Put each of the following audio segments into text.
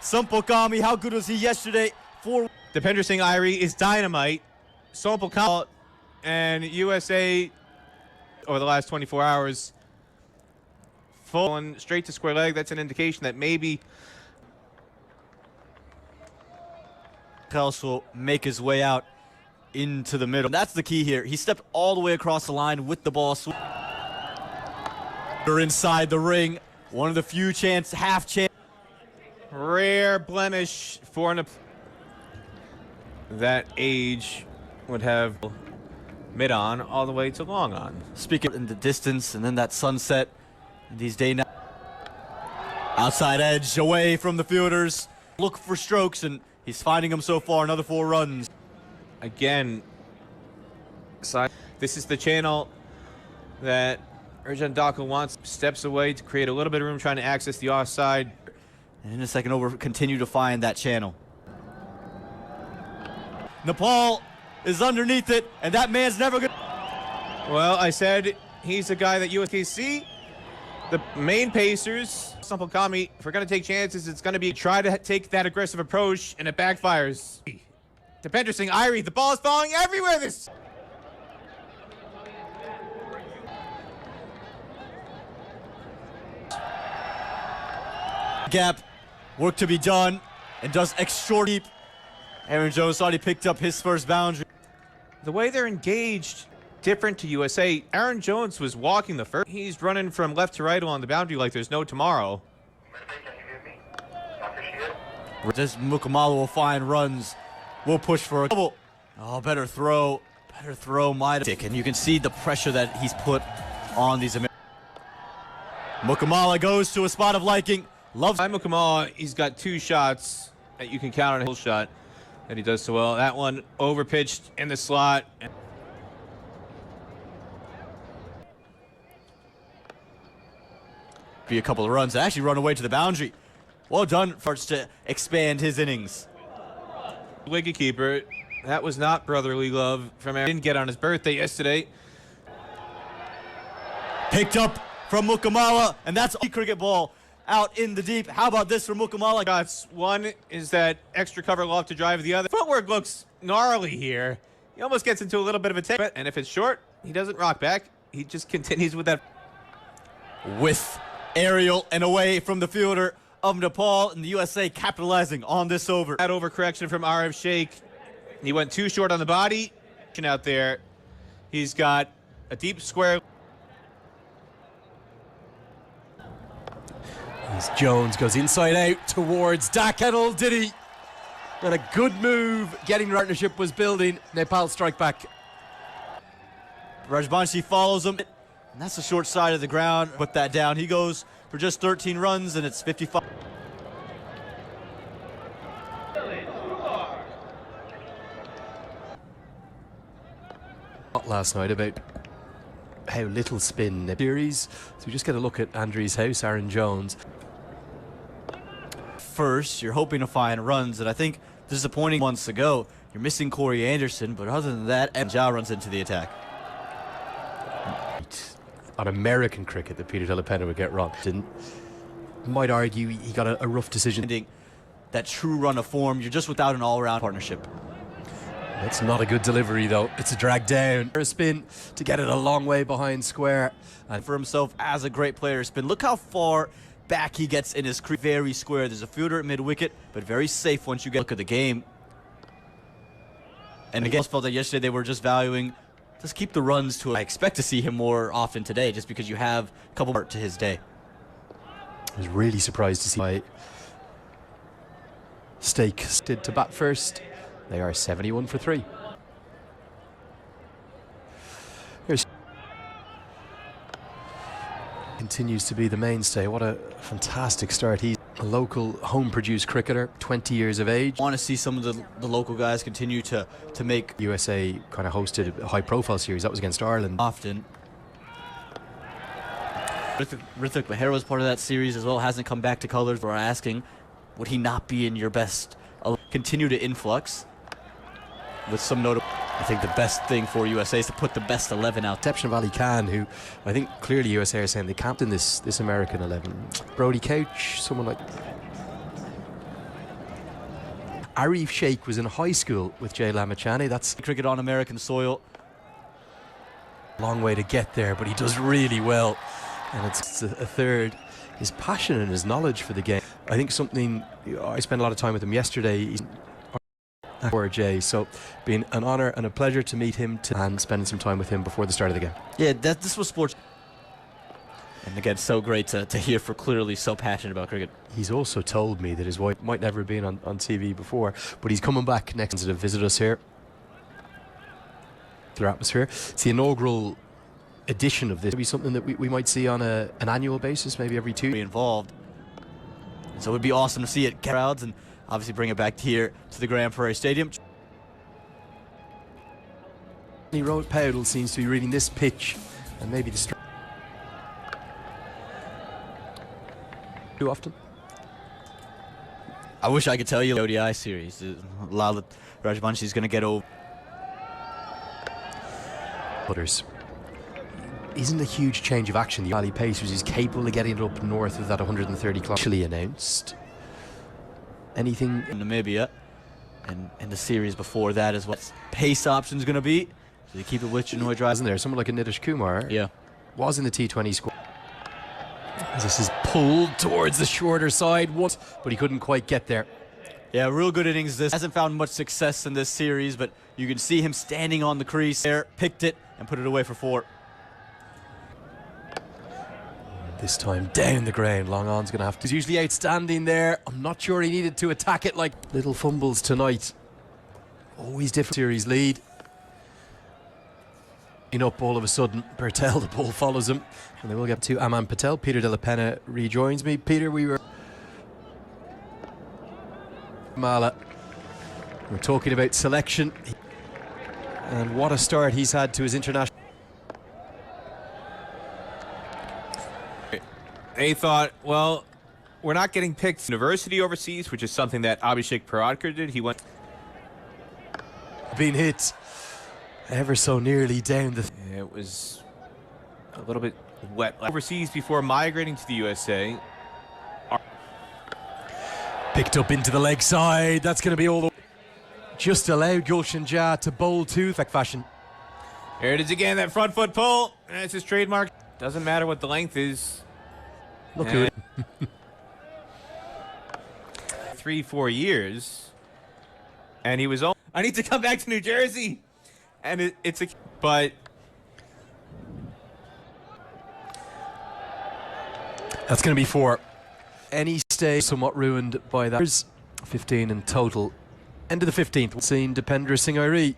Sampokami, how good was he yesterday? Dipender Singh Irie is dynamite. Sampokami and USA over the last 24 hours falling straight to square leg. That's an indication that maybe else will make his way out into the middle. That's the key here. He stepped all the way across the line with the ball. They're inside the ring. One of the few half chance. Rare blemish for that age would have mid on all the way to long on. Speaking in the distance and then that sunset in these day now. Outside edge away from the fielders. Look for strokes and he's finding them so far. Another 4 runs. Again, this is the channel that Ercan Daka wants. Steps away to create a little bit of room trying to access the offside. And in a second over, continue to find that channel. Nepal is underneath it, and that man's never good. Well, I said he's a guy that USKC, the main pacers, Sampokami, if we're going to take chances, it's going to be try to take that aggressive approach, and it backfires. Dipender Singh Irie, the ball is falling everywhere. This gap, work to be done, and does extra deep. Aaron Jones thought he picked up his first boundary. The way they're engaged, different to USA. Aaron Jones was walking the first. He's running from left to right along the boundary like there's no tomorrow. This Mukamala will find runs. We'll push for a double. Oh, better throw. Better throw, Mighty. And you can see the pressure that he's put on these Americans. Mukamala goes to a spot of liking. Loves Mukamala, he's got 2 shots that you can count on a whole shot that he does so well. That one overpitched in the slot. Be a couple of runs and actually run away to the boundary. Well done, starts to expand his innings. Wicket keeper, that was not brotherly love from Aaron. Didn't get on his birthday yesterday. Picked up from Mukamala, and that's a cricket ball out in the deep. How about this from Mukamala? Shots. One is that extra cover loft to drive the other. Footwork looks gnarly here. He almost gets into a little bit of a take, and if it's short, he doesn't rock back. He just continues with that. With aerial and away from the fielder of Nepal, and the USA capitalizing on this over. That overcorrection from Arif Sheikh. He went too short on the body. Out there, he's got a deep square. As Jones goes inside out towards Kettle, did he? And a good move. Getting partnership was building. Nepal strike back. Rajbanshi follows him, and that's the short side of the ground. Put that down. He goes for just 13 runs, and it's 55. Last night about how little spin the series. So we just get a look at Andrew's house, Aaron Jones. First, you're hoping to find runs, and I think disappointing months ago, you're missing Corey Anderson, but other than that, Ja runs into the attack. On American cricket that Peter Delapena would get wrong. Didn't might argue he got a rough decision. That true run of form, you're just without an all-round partnership. It's not a good delivery though. It's a drag down. A spin to get it a long way behind square. And for himself as a great player spin, look how far back he gets in his crease. Very square. There's a fielder at mid-wicket, but very safe once you get a look at the game. And again, I felt that yesterday they were just valuing, just keep the runs to it. I expect to see him more often today just because you have a couple more to his day. I was really surprised to see my stake did to bat first. They are 71 for 3. Here's continues to be the mainstay. What a fantastic start. He's a local home-produced cricketer, 20 years of age. I want to see some of the local guys continue to make. USA kind of hosted a high-profile series. That was against Ireland. Often. Rithik Behera was part of that series as well. Hasn't come back to colors. We're asking, would he not be in your best? Continue to influx. With some notable, I think the best thing for USA is to put the best 11 out. Exception of Ali Khan, who I think clearly USA are saying they can't in this American 11. Brody Couch, someone like. Arif Sheikh was in high school with Jay Lamachani. That's Cricket on American soil. a long way to get there, but he does really well. And it's a third. His passion and his knowledge for the game. I think something, I spent a lot of time with him yesterday. For Jay, so been an honour and a pleasure to meet him and spending some time with him before the start of the game. Yeah, this was sports. And again, so great to hear for clearly so passionate about cricket. He's also told me that his wife might never have been on TV before, but he's coming back next to visit us here. Their atmosphere. It's the inaugural edition of this. It'll be something that we might see on an annual basis, maybe every 2 Be involved. So it would be awesome to see it crowds and obviously bring it back here to the Grand Prairie Stadium. Road Powell seems to be reading this pitch and maybe the too often. I wish I could tell you the ODI series. Lala Rajbanshi is going to get over. Butters. Isn't a huge change of action. The Valley Pacers is capable of getting it up north of that 130 kilometers. Actually announced. Anything In Namibia and in the series before that is what pace option is going to be. So you keep it with Chinoy Drive. isn't there? Someone like a Nitish Kumar Yeah. was in the T20 squad. This is pulled towards the shorter side, but he couldn't quite get there. Yeah, real good innings. This hasn't found much success in this series, but you can see him standing on the crease there, picked it and put it away for 4. This time down the ground. Long on's going to have to. He's usually outstanding there. I'm not sure he needed to attack it like little fumbles tonight. Always different series lead. Up all of a sudden, Bertel, the ball follows him. And they will get to Aman Patel. Peter De La Pena rejoins me. Peter, we were... Mala. We're talking about selection. And what a start he's had to his international... They thought, well, we're not getting picked university overseas, which is something that Abhishek Paradkar did. He went... Being hit ever so nearly down the... It was a little bit wet overseas before migrating to the USA. Picked up into the leg side. That's going to be all the... Just allowed Gulshan Jah to bowl to fashion. There it is again, that front foot pull. That's his trademark. Doesn't matter what the length is. Look who it 3-4 years. And he was on. I need to come back to New Jersey. And it's a... But... That's going to be 4. Any stay somewhat ruined by that. There's 15 in total. End of the 15th. Seen Dipendra Singh Airi.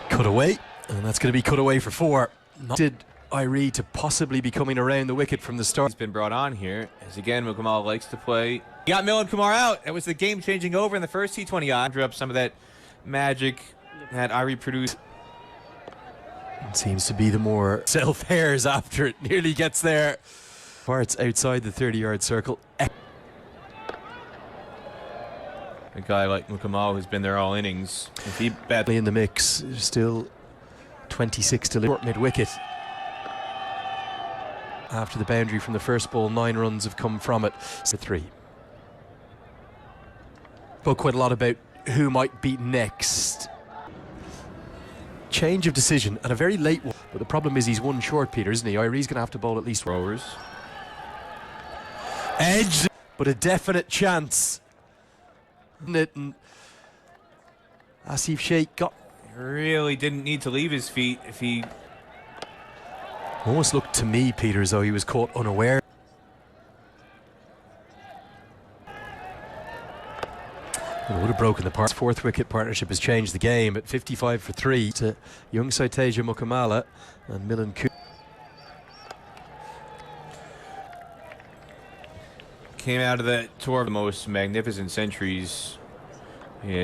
Cut away. And that's going to be cut away for 4. Did Airi to possibly be coming around the wicket from the start. He's been brought on here, as again, Mukamal likes to play. He got Milan Kumar out. That was the game-changing over in the first T20. Drew up some of that magic that Airi produced. It seems to be the more self-hairs after it nearly gets there. Parts outside the 30-yard circle. A guy like Mukamal who's been there all innings. If he badly In the mix, still 26 to short mid-wicket. After the boundary from the first ball, 9 runs have come from it. So 3. Spoke quite a lot about who might beat next. Change of decision and a very late one. But the problem is he's 1 short, Peter, isn't he? Airi's going to have to bowl at least throwers. Edge, but a definite chance. And Asif Sheikh got... Really didn't need to leave his feet if he... Almost looked to me, Peter, as though he was caught unaware. It would have broken the part. 4th wicket partnership has changed the game at 55 for 3 to young Saiteja Mukamala and Milan Kumar. Came out of that tour of the most magnificent centuries. Yeah.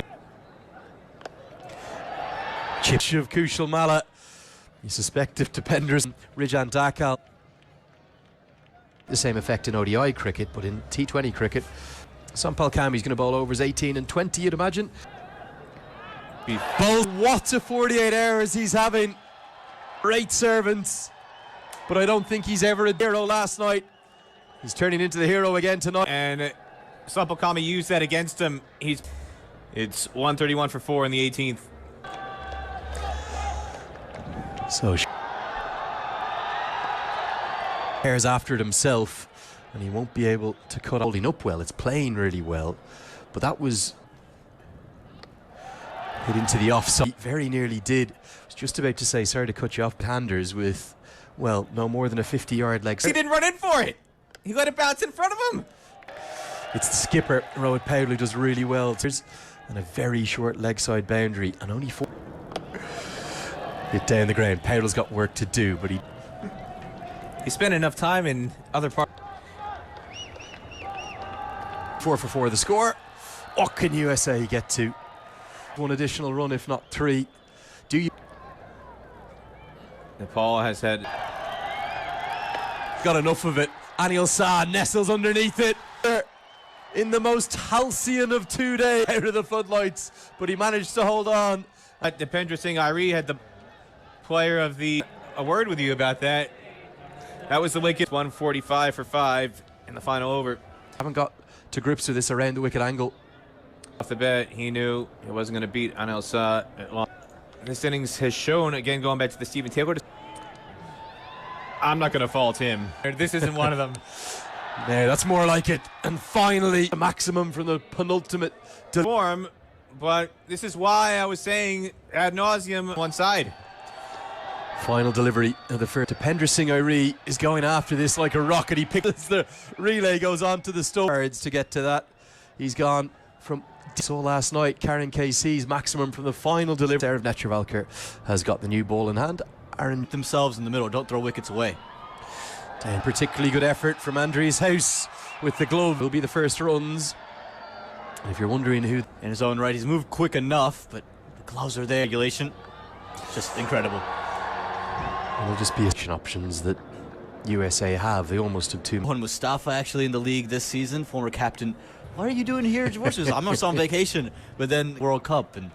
Chip of Kushal Mala. You suspect if Dipendra Rijan Dakal. The same effect in ODI cricket, but in T20 cricket, Sampal Kami's going to bowl overs 18 and 20, you'd imagine. Both, what a 48 hours he's having. Great servants, but I don't think he's ever a hero last night. He's turning into the hero again tonight. And Supple used that against him. It's 131 for 4 in the 18th. So cares after it himself, and he won't be able to cut holding up well. It's playing really well, but that was hit into the offside. Very nearly did. I was just about to say, sorry to cut you off, handers with, well, no more than a 50-yard leg. He didn't run in for it. He let it bounce in front of him. It's the skipper, Rohit Powell, who does really well. And a very short leg side boundary, and only 4. Hit down the ground. Powell's got work to do, but he spent enough time in other parts. 4 for 4 the score. What can USA get to? One additional run, if not 3. Do you? Nepal has had Got enough of it. Anil Shah nestles underneath it. In the most halcyon of 2 days, out of the floodlights, but he managed to hold on. Dipendra Singh Airi had the player of the a word with you about that. That was the wicket. 145 for 5 in the final over. Haven't got to grips with this around the wicket angle. Off the bat, he knew he wasn't going to beat Anil Shah at long. This innings has shown, again, going back to the Stephen Taylor. I'm not going to fault him. This isn't one of them. No, that's more like it. And finally, the maximum from the penultimate Form, but this is why I was saying ad nauseum one side. Final delivery of the first. Dipendra Singh Airi is going after this like a rocket. He picks the relay, goes on to the stones to get to that. He's gone from saw last night. Karen KC's maximum from the final delivery. Erev Netravalkar has got the new ball in hand. Aaron Themselves in the middle. Don't throw wickets away. and particularly good effort from Andreas House with the glove. Will be the first runs. And if you're wondering who In his own right, he's moved quick enough, but the gloves are there. Regulation, just incredible. will just be options that USA have. They almost have two. One Mustafa actually in the league this season, former captain. What are you doing here, George? I'm just on vacation, but then World Cup, and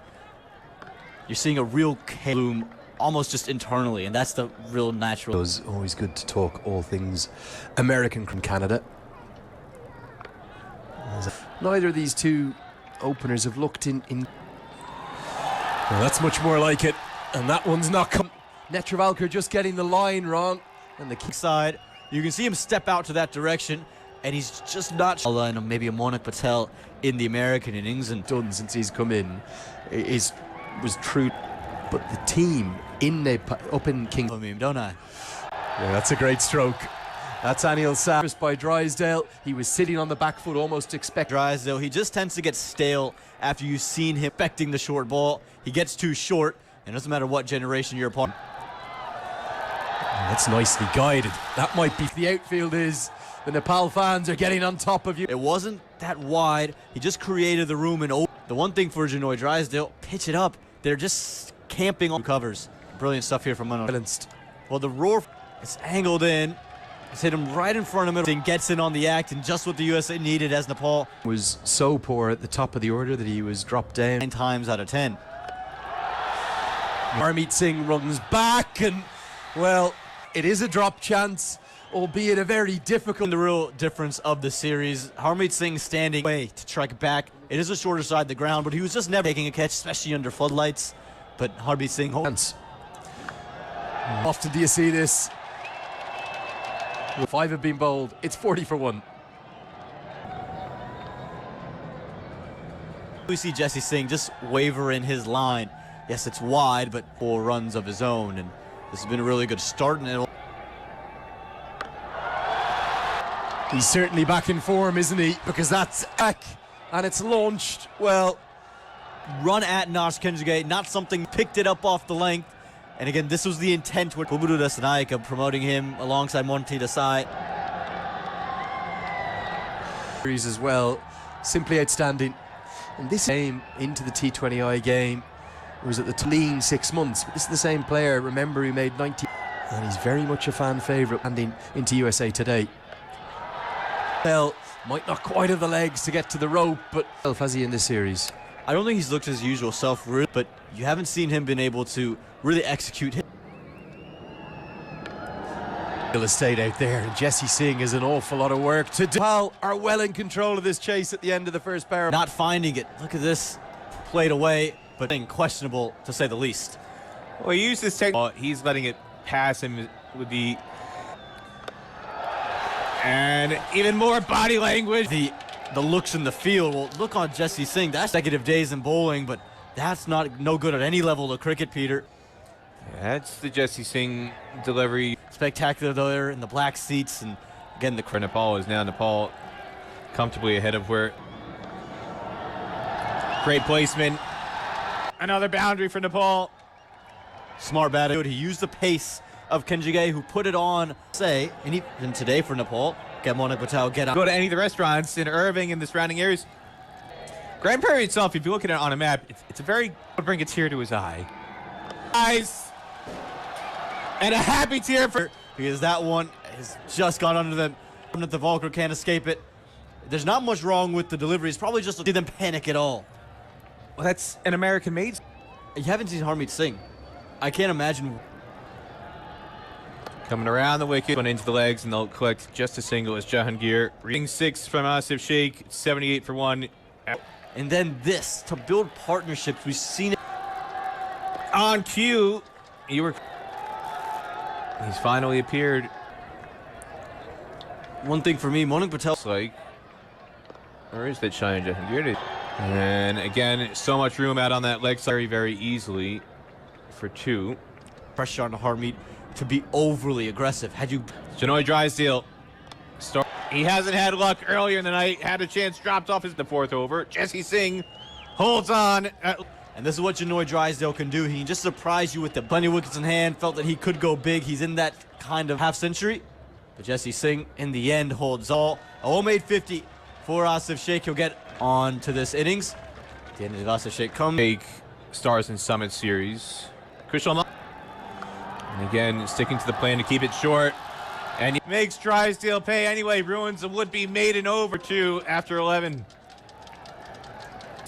you're seeing a real bloom almost just internally, and that's the real natural. It was always good to talk all things American from Canada. Neither of these two openers have looked in. Well, that's much more like it, and that one's not come. Netravalkar just getting the line wrong, and the kick Side, you can see him step out to that direction, and he's just not. And maybe a Monik Patel in the American innings, and done since he's come in was true. But the team in Nepal, up in King, don't I? Yeah, that's a great stroke. That's Anil Shah by Drysdale. He was sitting on the back foot, almost expect. Drysdale, he just tends to get stale after you've seen him expecting the short ball. He gets too short, and it doesn't matter what generation you're a part. That's nicely guided. That might be the outfield is. The Nepal fans are getting on top of you. It wasn't that wide. He just created the room and the one thing for Janoy Drysdale, pitch it up. They're just camping on covers. Brilliant stuff here from Mano. Well, the roar is angled in. It's hit him right in front of him. Gets in on the act, and just what the USA needed as Nepal was so poor at the top of the order that he was dropped down 9 times out of 10. Harmeet Singh runs back, and well, it is a drop chance, albeit a very difficult. The real difference of the series, Harmeet Singh standing away to track back. It is a shorter side of the ground, but he was just never taking a catch, especially under floodlights. But Harmeet Singh holds. Often do you see this? 5 have been bowled. It's 40 for 1. We see Jesse Singh just waver in his line. Yes, it's wide, but 4 runs of his own, and this has been a really good start. And he's certainly back in form, isn't he? Because that's back, and it's launched. Well, run at Nash Kenjigate, not something picked it up off the length. And again, this was the intent with Kuburu Dasanaika, promoting him alongside Monty Desai. As well, simply outstanding. And this game into the T20I game was at the lean 6 months. But this is the same player, remember, he made 90. And he's very much a fan favourite handing into USA today. Well, might not quite have the legs to get to the rope, but has he in this series? I don't think he's looked his usual self, but you haven't seen him been able to really execute him. Real estate out there, and Jesse Singh is an awful lot of work to do. Nepal are well in control of this chase at the end of the first power. Not finding it. Look at this. Played away, but questionable to say the least. Well, he used this technique. He's letting it pass him with the... And even more body language. The looks in the field. Well, look on Jesse Singh. That's consecutive days in bowling, but that's no good at any level of cricket, Peter. Yeah, that's the Jesse Singh delivery. Spectacular there in the black seats, and again the For Nepal is now Nepal comfortably ahead of where. Great placement. Another boundary for Nepal. smart batting. He used the pace of Kenjige, who put it on, and today for Nepal, get Monik Patel, get on. Go to any of the restaurants in Irving and the surrounding areas. Grand Prairie itself, if you look at it on a map, it's a very, would bring a tear to his eye. Eyes. And a happy tear for, because that one has just gone under them. That the Volker can't escape it. There's not much wrong with the delivery. It's probably just to see them panic at all. well, that's an American made. You haven't seen Harmeet Singh. I can't imagine. Coming around the wicket, going into the legs, and they'll collect just a single as Jahangir. Reading 6 from Asif Sheikh, 78 for 1. And then this, to build partnerships. We've seen it. On cue, he's finally appeared. One thing for me, Monik Patel. It's like, where is that shine Jahangir? And again, so much room out on that leg side very, very easily for 2. Pressure on Harmeet to be overly aggressive. Had you... Janoy Drysdale. He hasn't had luck earlier in the night. Had a chance, dropped off the 4th over. Jesse Singh holds on. And this is what Janoy Drysdale can do. He can just surprise you with the plenty of wickets in hand. Felt that he could go big. He's in that kind of half century. But Jesse Singh, in the end, holds all. A homemade 50 for Asif Sheikh. He'll get on to this innings. At the end of Asif Sheikh comes. Take Stars and Summit series. Kushal. And again, sticking to the plan to keep it short. And he makes Drysdale pay anyway. Ruins a would-be maiden over 2 after 11.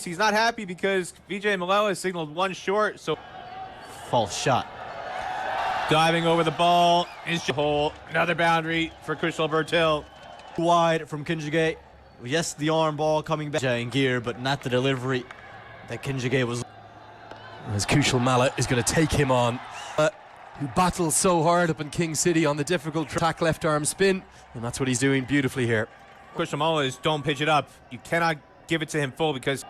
He's not happy because Vijay Malella signaled 1 short, so False shot. diving over the ball is hole. Another boundary for Kushal Bertil. Wide from Kenjige. Yes, the arm ball coming back. Jahangir, but not the delivery that Kenjige was. As Kushal Mallet is going to take him on. Who battles so hard up in King City on the difficult track left arm spin. And that's what he's doing beautifully here. Kushal Mallet is don't pitch it up. You cannot give it to him full because...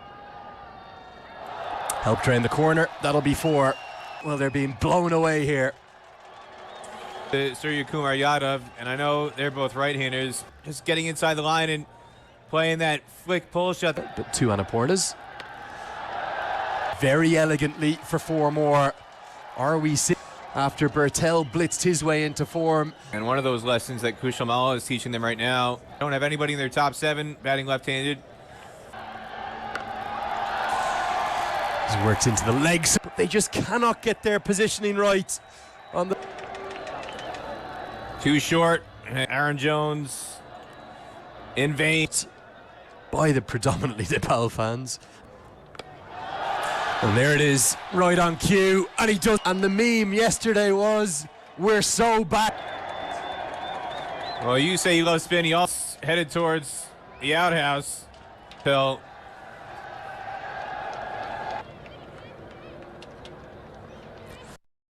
Help drain the corner. That'll be 4. Well, they're being blown away here. Surya Kumar Yadav, and I know they're both right-handers, just getting inside the line and playing that flick pull shot. But 2 Annapurnas. Very elegantly for 4 more. Are we seeing after Bertel blitzed his way into form? And one of those lessons that Kushal Mallet is teaching them right now. Don't have anybody in their top 7 batting left-handed. He's worked into the legs, but they just cannot get their positioning right on the... Too short. Aaron Jones in vain. By the predominantly Nepal fans. And there it is, right on cue, and he does. And the meme yesterday was, we're so bad. Well, you say you love spin. He also headed towards the outhouse. Phil